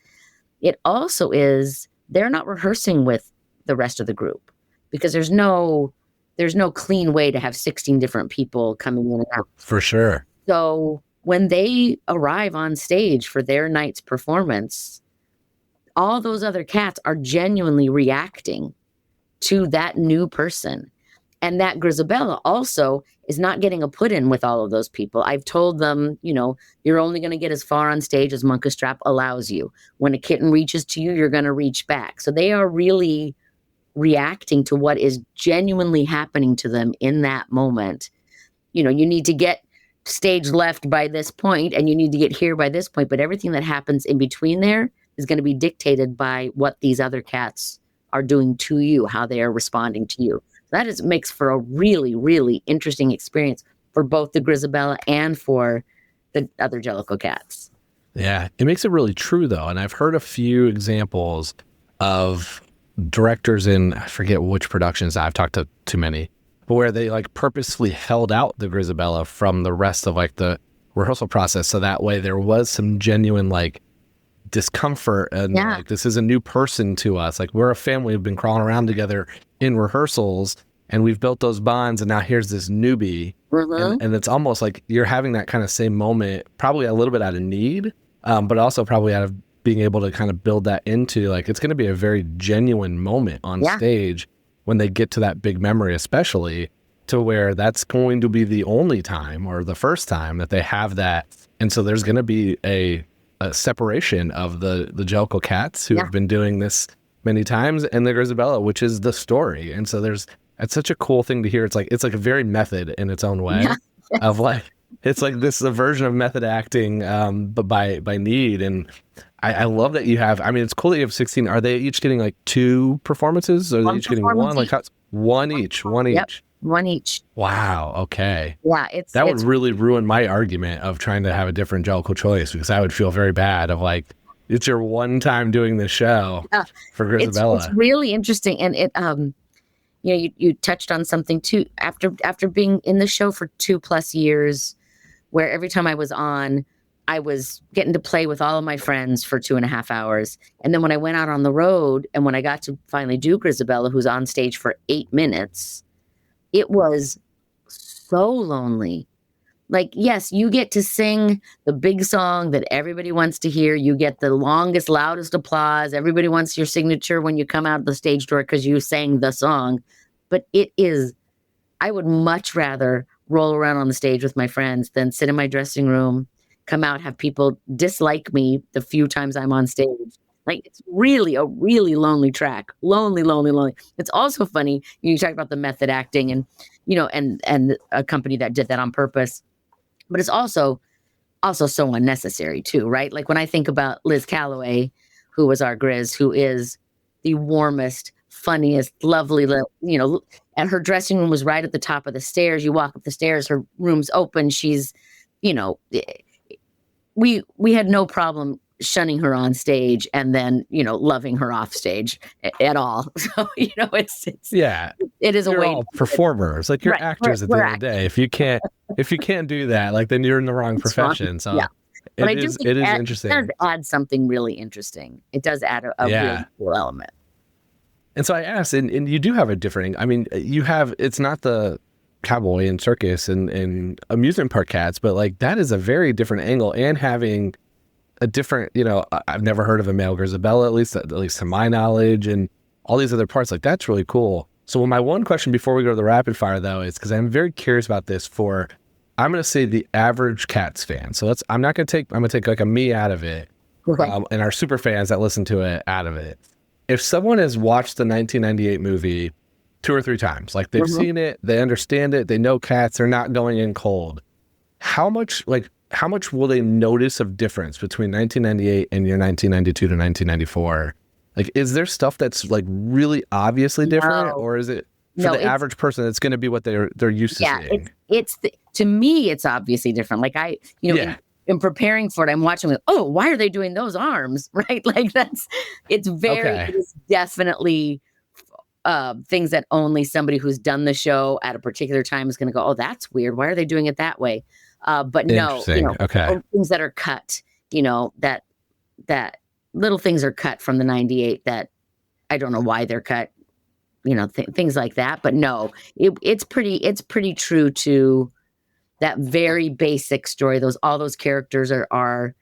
It also is, they're not rehearsing with the rest of the group, because there's no clean way to have 16 different people coming in and out. For sure. So when they arrive on stage for their night's performance, all those other cats are genuinely reacting to that new person. And that Grizabella also is not getting a put in with all of those people. I've told them, you're only going to get as far on stage as Munkustrap allows you. When a kitten reaches to you, you're going to reach back. So they are really reacting to what is genuinely happening to them in that moment. You need to get stage left by this point, and you need to get here by this point. But everything that happens in between there is going to be dictated by what these other cats are doing to you, how they are responding to you. That makes for a really, really interesting experience for both the Grizabella and for the other Jellicle cats. Yeah, it makes it really true, though. And I've heard a few examples of directors in, I forget which productions, I've talked to too many, but where they purposefully held out the Grizabella from the rest of the rehearsal process. So that way there was some genuine discomfort and this is a new person to us. We're a family who've been crawling around together in rehearsals, and we've built those bonds, and now here's this newbie. Mm-hmm. And it's almost like you're having that kind of same moment, probably a little bit out of need, but also probably out of being able to kind of build that into it's going to be a very genuine moment on stage when they get to that big memory, especially to where that's going to be the only time or the first time that they have that. And so there's going to be a separation of the Jellicle cats who have been doing this many times and the Grizabella, which is the story. And so it's such a cool thing to hear. It's a very method in its own way of it's this is a version of method acting, but by need. And I love that you have, it's cool that you have 16. Are they each getting 2 performances? Or are they each getting one? One each. Yep. One each. Wow. Okay. Yeah. That would really ruin my argument of trying to have a different Jellicle choice, because I would feel very bad of it's your one time doing this show for Grizabella. It's really interesting. And it, you touched on something too, after being in the show for 2+ years, where every time I was on, I was getting to play with all of my friends for 2.5 hours. And then when I went out on the road and when I got to finally do Grizabella, who's on stage for 8 minutes, it was so lonely. Yes, you get to sing the big song that everybody wants to hear. You get the longest, loudest applause. Everybody wants your signature when you come out of the stage door because you sang the song. But I would much rather roll around on the stage with my friends than sit in my dressing room come out, have people dislike me the few times I'm on stage. Like, it's really a really lonely track. Lonely. It's also funny. You talk about the method acting and, and a company that did that on purpose, but it's also so unnecessary too, right? Like when I think about Liz Calloway, who was our Grizz, who is the warmest, funniest, lovely, and her dressing room was right at the top of the stairs. You walk up the stairs, her room's open. She's, we had no problem shunning her on stage and then, loving her off stage at all. So, it is a you're way. all performers, like you're actors at the end of the day. If you can't do that, like then you're in the wrong profession. So yeah. But it is interesting. It does add something really interesting. It does add a really cool element. And so I asked, and you do have a different, it's not the cowboy and circus and amusement park cats, but like that is a very different angle, and having a different, I've never heard of a male Grizabella, at least to my knowledge, and all these other parts, like that's really cool. So my one question before we go to the rapid fire though, is because I'm very curious about this I'm going to say the average Cats fan. So I'm going to take like a me out of it, and our super fans that listen to it out of it. If someone has watched the 1998 movie 2 or 3 times, like they've seen it, they understand it, they know Cats, they're not going in cold. How much will they notice of difference between 1998 and your 1992 to 1994? Like, is there stuff that's like really obviously different, or is it for the average person, it's going to be what they're used to seeing? To me, it's obviously different. Like in preparing for it, I'm watching with, why are they doing those arms? Right? Like it is definitely things that only somebody who's done the show at a particular time is going to go, oh, that's weird. Why are they doing it that way? But no, things that are cut, that little things are cut from the 98 that I don't know why they're cut, things like that. But no, it's pretty true to that very basic story. All those characters are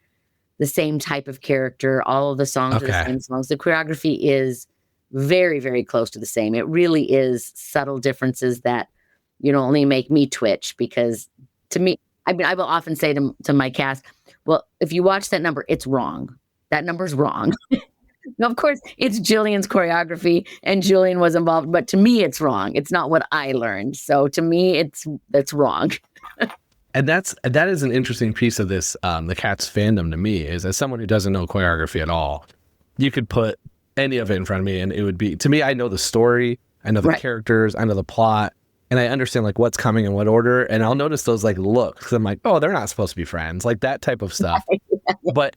the same type of character. All of the songs are the same songs. The choreography is very, very close to the same. It really is subtle differences that, only make me twitch, because to me, I will often say to my cast, well, if you watch that number, it's wrong. That number's wrong. Now, of course, it's Jillian's choreography and Jillian was involved, but to me, it's wrong. It's not what I learned. So to me, that's wrong. And that is an interesting piece of this, the Cats fandom to me, is as someone who doesn't know choreography at all, you could put any of it in front of me and it would be, to me, I know the story, I know the characters, I know the plot, and I understand like what's coming in what order. And I'll notice those like looks. I'm like, oh, they're not supposed to be friends, like that type of stuff. But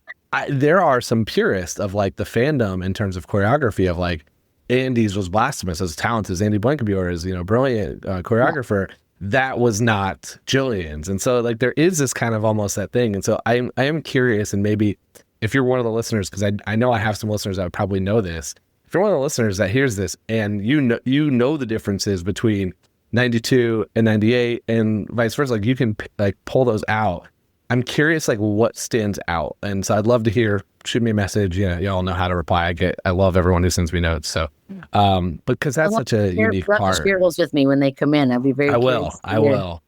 there are some purists of like the fandom in terms of choreography of like, Andy's was blasphemous, as talented as Andy Blankenbuehler is, brilliant choreographer. Yeah. That was not Jillian's. And so like there is this kind of almost that thing. And so I am curious, and maybe if you're one of the listeners, because I know I have some listeners that would probably know this. If you're one of the listeners that hears this and you know the differences between 92 and 98 and vice versa, like you can like pull those out. I'm curious like what stands out. And so I'd love to hear, shoot me a message. Y'all know how to reply. I love everyone who sends me notes. So, because that's such a unique part. Share those with me when they come in. I'll be very curious. I will.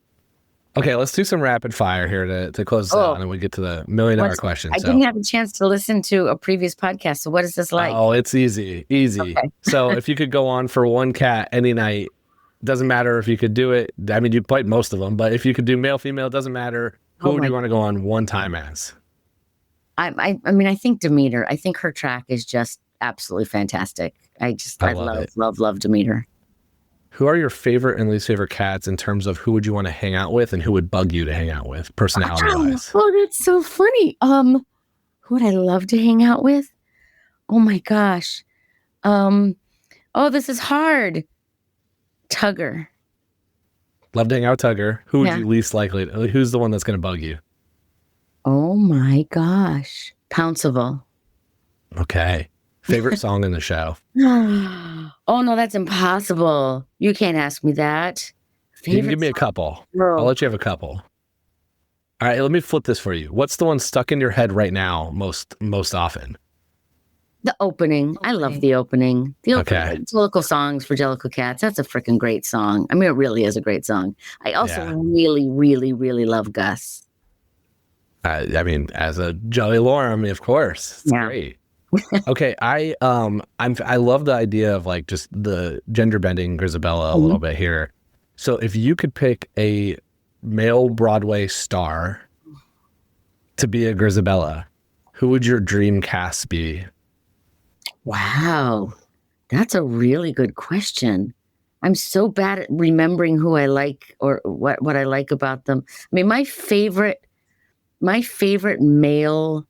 Okay, let's do some rapid fire here to close out, and then we get to the $1 million question. I didn't have a chance to listen to a previous podcast. So what is this like? Oh, it's easy. Okay. So if you could go on for one cat any night, doesn't matter if you could do it. I mean, you played most of them, but if you could do male, female, doesn't matter. Who would you want to go on one time as? I mean, I think Demeter. I think her track is just absolutely fantastic. I love Demeter. Who are your favorite and least favorite cats in terms of who would you want to hang out with and who would bug you to hang out with, personality-wise? Oh, that's so funny. Who would I love to hang out with? Oh my gosh. This is hard. Tugger. Love to hang out with Tugger. Who would you least likely to, who's the one that's going to bug you? Oh my gosh. Pounceville. Okay. Favorite song in the show? Oh no, that's impossible. You can't ask me that. You can give me a couple. I'll let you have a couple. All right, let me flip this for you. What's the one stuck in your head right now most often? The opening. I love the opening. Local songs for Jellicle Cats. That's a freaking great song. I mean, it really is a great song. I also really, really, really love Gus. I mean, as a Jelly Lorem, of course, it's great. Okay, I love the idea of like just the gender bending Grizabella a little bit here. So if you could pick a male Broadway star to be a Grizabella, who would your dream cast be? Wow, that's a really good question. I'm so bad at remembering who I like or what I like about them. I mean, my favorite male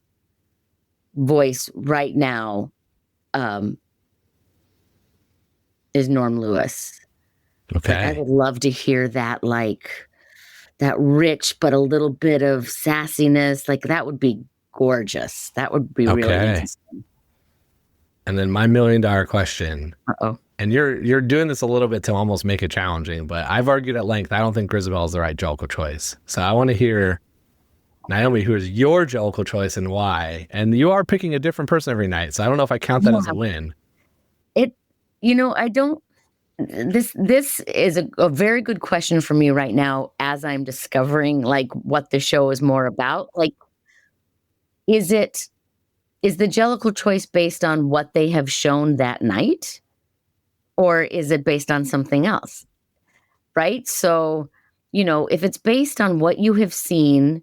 voice right now is Norm Lewis. Okay. Like, I would love to hear that, like that rich but a little bit of sassiness. Like that would be gorgeous. That would be really interesting. And then my $1 million question. Uh-oh. And you're doing this a little bit to almost make it challenging, but I've argued at length I don't think Grizabella is the right Jellicle choice. So I want to hear, Naomi, who is your Jellicle choice and why? And you are picking a different person every night, so I don't know if I count that as a win. I don't. This is a very good question for me right now as I'm discovering like what the show is more about. Like, is the Jellicle choice based on what they have shown that night? Or is it based on something else? Right? So, if it's based on what you have seen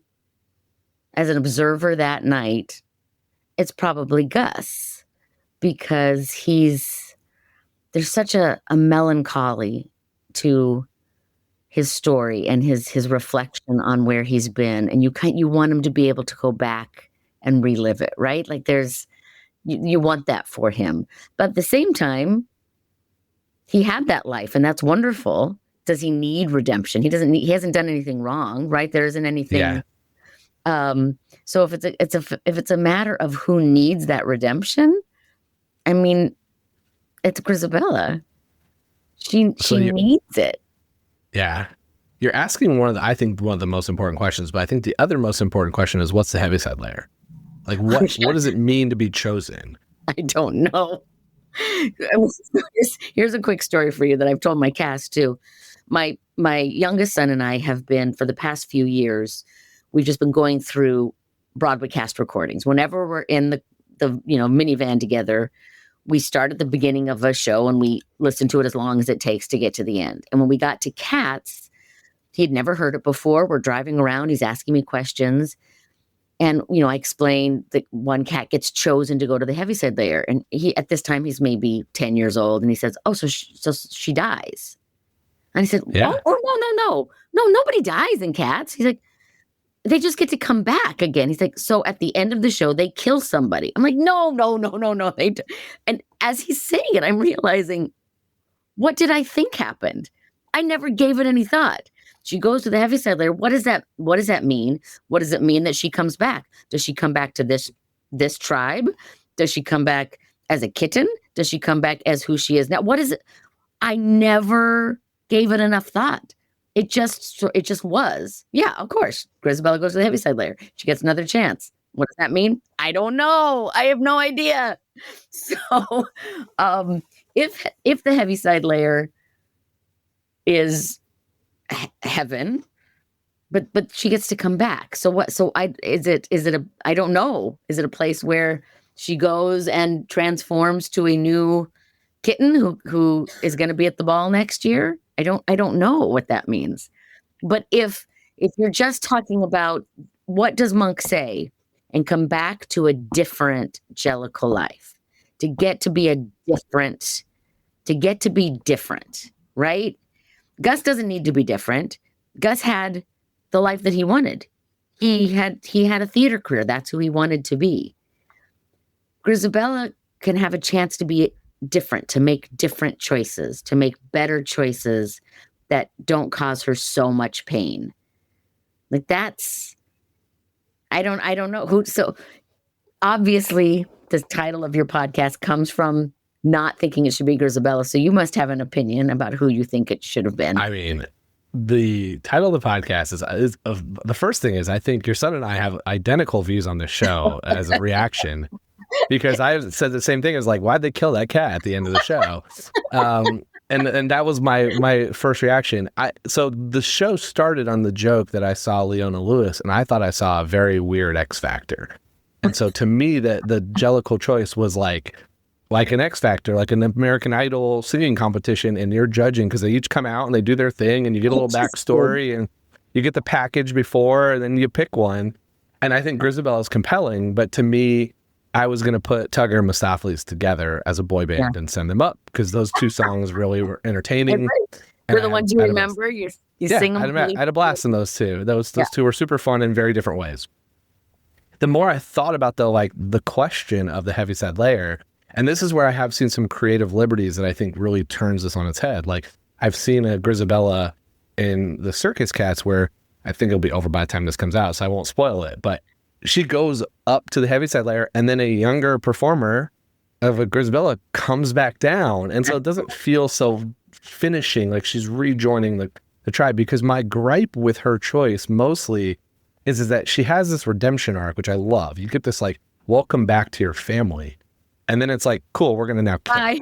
as an observer that night, it's probably Gus, because there's such a melancholy to his story and his reflection on where he's been. And you want him to be able to go back and relive it, right? Like you want that for him. But at the same time, he had that life, and that's wonderful. Does he need redemption? He hasn't done anything wrong, right? There isn't anything. Yeah. So if it's a matter of who needs that redemption, I mean, it's Grizabella. She needs it. Yeah. You're asking one of the most important questions, but I think the other most important question is, what's the Heaviside Layer? Like what does it mean to be chosen? I don't know. Here's a quick story for you that I've told my cast too. My youngest son and I have been, for the past few years, we've just been going through Broadway cast recordings. Whenever we're in the minivan together, we start at the beginning of a show and we listen to it as long as it takes to get to the end. And when we got to Cats, he'd never heard it before. We're driving around. He's asking me questions. And, I explained that one cat gets chosen to go to the Heaviside Layer. And at this time, he's maybe 10 years old. And he says, oh, so she dies. And I said, yeah. No, nobody dies in Cats. He's like, they just get to come back again. He's like, so at the end of the show, they kill somebody. I'm like, no. And as he's saying it, I'm realizing, what did I think happened? I never gave it any thought. She goes to the Heaviside Layer. What does that mean? What does it mean that she comes back? Does she come back to this tribe? Does she come back as a kitten? Does she come back as who she is now? What is it? I never gave it enough thought. It just was. Yeah, of course. Grizabella goes to the Heaviside Layer. She gets another chance. What does that mean? I don't know. I have no idea. So, if the Heaviside Layer is heaven, but she gets to come back. So what? So I don't know. Is it a place where she goes and transforms to a new kitten who is going to be at the ball next year? I don't know what that means. But if you're just talking about what does Monk say and come back to a different Jellicle life, to get to be different, right? Gus doesn't need to be different. Gus had the life that he wanted. He had a theater career. That's who he wanted to be. Grizabella can have a chance to be different, to make different choices, to make better choices that don't cause her so much pain. Like I don't know who. So obviously the title of your podcast comes from not thinking it should be Grizabella. So you must have an opinion about who you think it should have been. I mean, the title of the podcast is the first thing is, I think your son and I have identical views on the show as a reaction, because I said the same thing as like, why'd they kill that cat at the end of the show? and that was my first reaction. So the show started on the joke that I saw Leona Lewis, and I thought I saw a very weird X Factor. And so to me, that the Jellicle choice was like an X Factor, like an American Idol singing competition, and you're judging because they each come out and they do their thing, and you get a little backstory, and you get the package before, and then you pick one. And I think Grizabella is compelling, but to me, I was going to put Tugger and Mistopheles together as a boy band and send them up because those two songs really were entertaining. They're the ones you remember. You sing them. I had a blast in those two. Those two were super fun in very different ways. The more I thought about the question of the Heaviside Layer, and this is where I have seen some creative liberties that I think really turns this on its head. Like I've seen a Grizabella in the Circus Cats where I think it'll be over by the time this comes out, so I won't spoil it, but she goes up to the Heaviside Layer, and then a younger performer of a Grizabella comes back down. And so it doesn't feel so finishing, like she's rejoining the tribe, because my gripe with her choice mostly is that she has this redemption arc, which I love. You get this like, welcome back to your family. And then it's like, cool, we're going to now kill. Bye.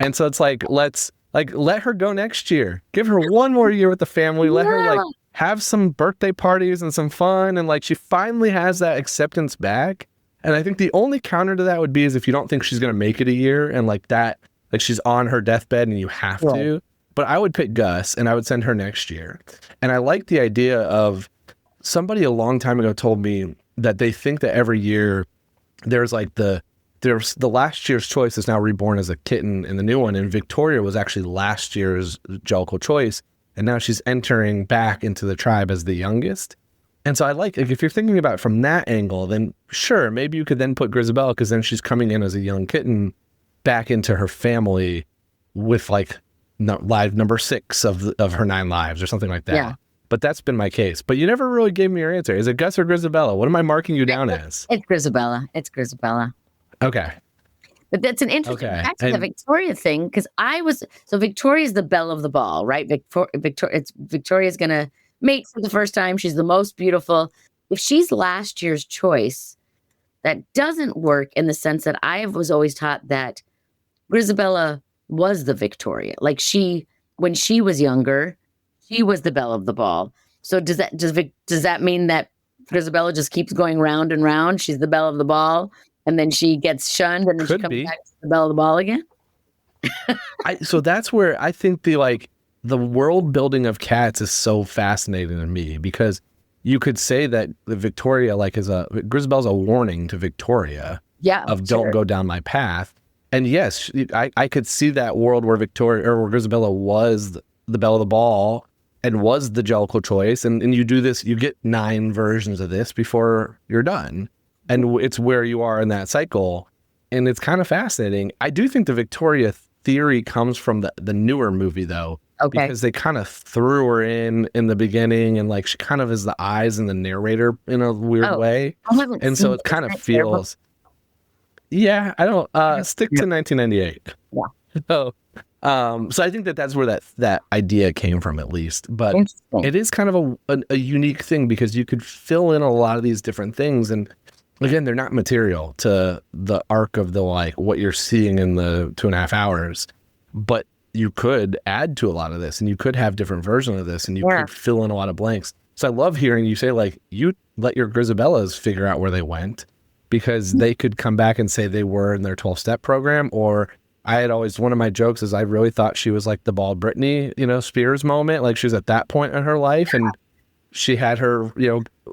And so it's like, let her go next year. Give her one more year with the family. Let her have some birthday parties and some fun. And like, she finally has that acceptance back. And I think the only counter to that would be is if you don't think she's going to make it a year and like that, like she's on her deathbed and you have to. But I would pick Gus and I would send her next year. And I like the idea of somebody a long time ago told me that they think that every year there's like the last year's choice is now reborn as a kitten in the new one. And Victoria was actually last year's Jellicle choice. And now she's entering back into the tribe as the youngest. And so I like if you're thinking about it from that angle, then sure, maybe you could then put Grizabella, because then she's coming in as a young kitten back into her family with like live number 6 of her 9 lives or something like that. Yeah. But that's been my case. But you never really gave me your answer. Is it Gus or Grizabella? What am I marking you down as? It's Grizabella. It's Grizabella. Okay. But that's an interesting back to the Victoria thing, because Victoria's the belle of the ball, right? Victoria's going to mate for the first time. She's the most beautiful. If she's last year's choice, that doesn't work in the sense that I was always taught that Grizabella was the Victoria. Like when she was younger, she was the belle of the ball. So does that mean that Grizabella just keeps going round and round? She's the belle of the ball, and then she gets shunned, and then she comes back to the belle of the ball again? So that's where I think the world building of Cats is so fascinating to me, because you could say that the Victoria Grizabella's a warning to Victoria of don't go down my path. And yes, I could see that world where Victoria or where Grizabella was the belle of the ball and was the Jellicle choice. And you do this, you get 9 versions of this before you're done. And it's where you are in that cycle. And it's kind of fascinating. I do think the Victoria theory comes from the newer movie, though. Okay. Because they kind of threw her in the beginning, and like she kind of is the eyes and the narrator in a weird way. And so it kind of feels... Yeah, I don't... stick to 1998. Yeah. So I think that's where that idea came from, at least. But it is kind of a unique thing, because you could fill in a lot of these different things, and again, they're not material to the arc of what you're seeing in the 2.5 hours, but you could add to a lot of this, and you could have different versions of this, and you could fill in a lot of blanks. So I love hearing you say, you let your Grizabellas figure out where they went, because they could come back and say they were in their 12-step program. Or I had always, one of my jokes is I really thought she was like the Bald Britney, Spears moment. Like she was at that point in her life, and she had her,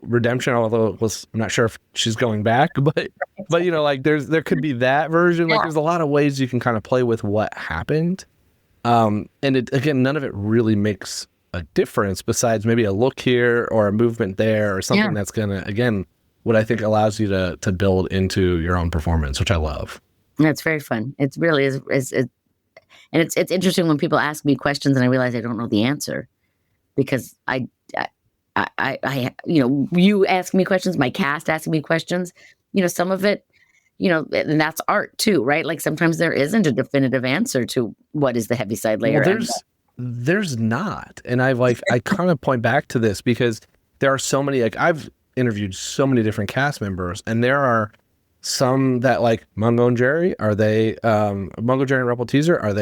redemption, although I'm not sure if she's going back, but there could be that version. Like there's a lot of ways you can kind of play with what happened. And again, none of it really makes a difference besides maybe a look here or a movement there or something that's going to, again, what I think allows you to build into your own performance, which I love. That's very fun. It really is. And it's interesting when people ask me questions and I realize I don't know the answer, because I you ask me questions, my cast asking me questions, some of it, and that's art too, right? Like sometimes there isn't a definitive answer to what is the Heaviside Layer. Well, there's not. And I kind of point back to this because there are so many, I've interviewed so many different cast members, and there are some that Mungo and Jerry, are they, Mungo, Jerry and Rebel Teaser, are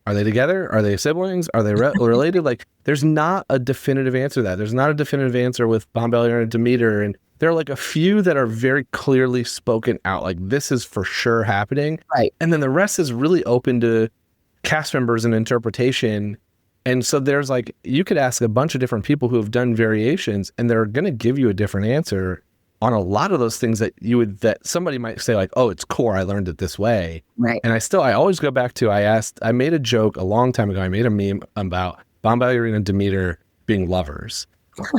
Are they together? Are they siblings? Are they related? Like, there's not a definitive answer to that. There's not a definitive answer with Bombellier and Demeter. And there are like a few that are very clearly spoken out. Like, this is for sure happening. Right. And then the rest is really open to cast members and interpretation. And so there's like, you could ask a bunch of different people who have done variations, and they're going to give you a different answer on a lot of those things that somebody might say like, oh, it's core, I learned it this way. Right. And I always go back to, I made a joke a long time ago. I made a meme about Bombellier and Demeter being lovers.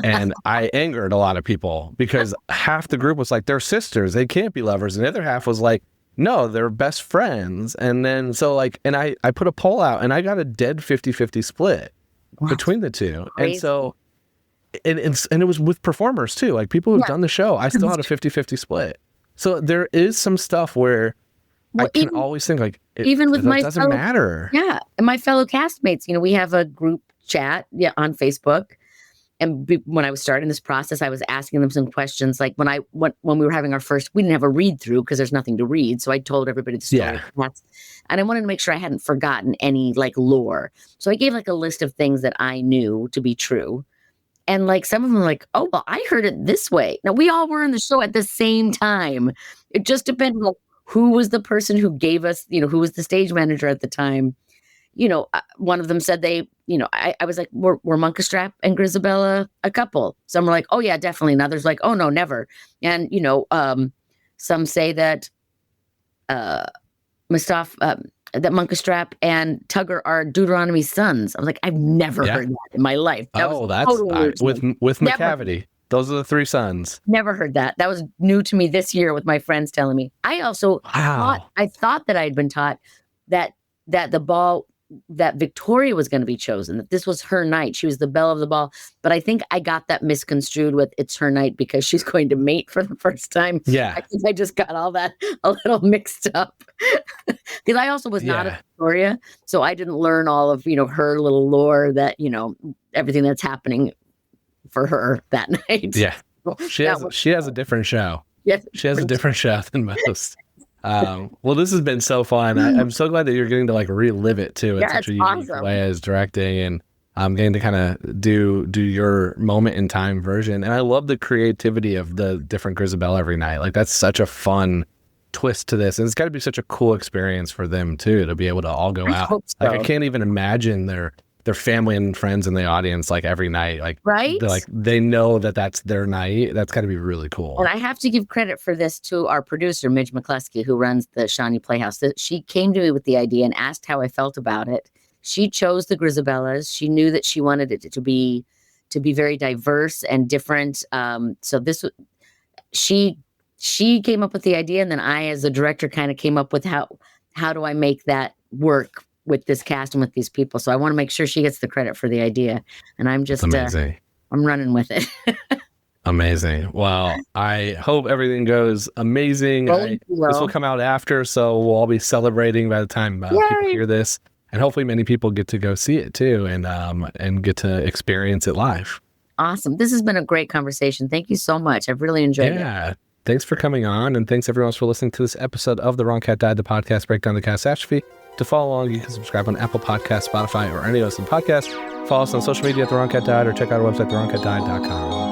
And I angered a lot of people because half the group was like, they're sisters, they can't be lovers. And the other half was like, no, they're best friends. And then so like, and I put a poll out and I got a dead 50-50 split between the two. Crazy. And so, and it was with performers too. Like people who've done the show, I still had a 50-50 split. So there is some stuff where I can always think like, even with my doesn't matter. Yeah. And my fellow castmates, we have a group chat on Facebook. And when I was starting this process, I was asking them some questions. Like when we were having our first, we didn't have a read through because there's nothing to read. So I told everybody the story. Yeah. And I wanted to make sure I hadn't forgotten any like lore. So I gave like a list of things that I knew to be true. And like some of them were like, oh, well, I heard it this way. Now we all were in the show at the same time. It just depended on who was the person who gave us, who was the stage manager at the time. One of them said I was like, were Munkastrap and Grizabella a couple? Some were like, oh yeah, definitely. And others like, oh no, never. And, some say that that Munkastrap and Tugger are Deuteronomy's sons. I was like, I've never heard that in my life. That's totally with McCavity. Those are the three sons. Never heard that. That was new to me this year with my friends telling me. I also thought that I had been taught that the ball, that Victoria was going to be chosen, that this was her night. She was the belle of the ball. But I think I got that misconstrued with it's her night because she's going to mate for the first time. Yeah. I think I just got all that a little mixed up. Because I also was not a Victoria. So I didn't learn all of, her little lore that, everything that's happening for her that night. Yeah. She has a different show. Yes. She has a different show than most. Well, this has been so fun. I'm so glad that you're getting to like relive it too in such a unique way as directing, and I'm getting to kind of do your moment in time version. And I love the creativity of the different Grizabella every night. Like that's such a fun twist to this, and it's got to be such a cool experience for them too to be able to all go out. Like I can't even imagine their family and friends in the audience like every night, like right, they know that that's their night. That's got to be really cool. And I have to give credit for this to our producer Midge McCluskey, who runs the Shawnee Playhouse. She came to me with the idea and asked how I felt about it. She chose the Grizabellas. She knew that she wanted it to be very diverse and different. So she came up with the idea, and then I, as a director, kind of came up with how do I make that work with this cast and with these people. So I want to make sure she gets the credit for the idea. And I'm just, I'm running with it. Amazing. Well, I hope everything goes amazing. This will come out after, so we'll all be celebrating by the time people hear this. And hopefully many people get to go see it too and get to experience it live. Awesome. This has been a great conversation. Thank you so much. I've really enjoyed it. Yeah. Thanks for coming on. And thanks everyone else for listening to this episode of The Wrong Cat Died, the podcast breakdown the catastrophe. To follow along, you can subscribe on Apple Podcasts, Spotify, or any other podcast. Follow us on social media at The Wrong Cat Died, or check out our website, thewrongcatdied.com.